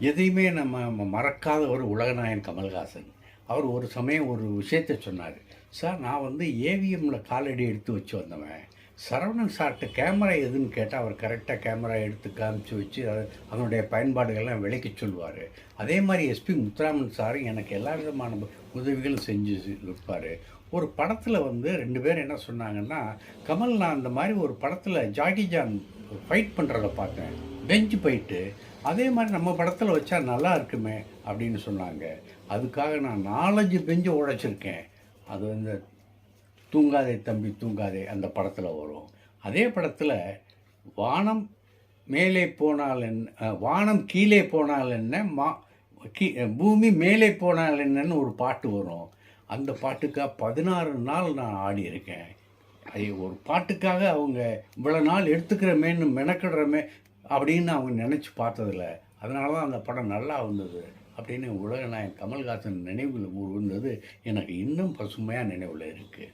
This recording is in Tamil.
எதையுமே நம்ம மறக்காத ஒரு உலகநாயகன் கமல்ஹாசன். அவர் ஒரு சமயம் ஒரு விஷயத்த சொன்னாரு. "சார், நான் வந்து ஏவிஎம்ல காலடி எடுத்து வச்சு வந்தவன். சரவணன் சார்ட்ட கேமரா எதுன்னு கேட்டா, அவர் கரெக்ட்டா கேமரா எடுத்து காமிச்சு வச்சு, அதனுடைய பயன்பாடுகள்லாம் விளக்கிச் சொல்லுவாரு. அதே மாரி எஸ்பி முத்துராமன் சாரும் எனக்கு எல்லா விதமான உதவிகளும் செஞ்சு இருப்பாரு." ஒரு படத்துல வந்து 2 பேரும் என்ன சொன்னாங்கன்னா, "கமல், நான் அந்த மாரி ஒரு படத்துல ஜாக்கி சான் ஃபைட் பண்றத பார்த்தேன். Bench fight. அதே மாரி நம்ம படத்துல வச்சா நல்லா இருக்குமே!" அப்படின்னு சொன்னாங்க. அதுக்காக நான் 4, 5 பெஞ்ச உடைச்சிருக்கேன். அது வந்து "தூங்காதே தம்பி தூங்காதே" அந்த படத்துல வரும். அதே படத்துல "வானம் மேலே போனால் வானம் கீழே போனால் என்ன, கி பூமி மேலே போனால் என்னன்னு" ஒரு பாட்டு வரும். அந்த பாட்டுக்கா 16 நாள் நான் ஆடியிருக்கேன். ஒரு பாட்டுக்காக அவங்க இவ்வளோ நாள் எடுத்துக்கிறோமேன்னு மெனக்கிடுறோமே அப்படின்னு அவங்க நினச்சி பார்த்ததில்ல. அதனால தான் அந்த படம் நல்லா வந்தது அப்படின்னு உலகநாயகன் கமல்ஹாசன் நினைவில் கூர்ந்தது எனக்கு இன்னும் பசுமையா நினைவுல இருக்கு.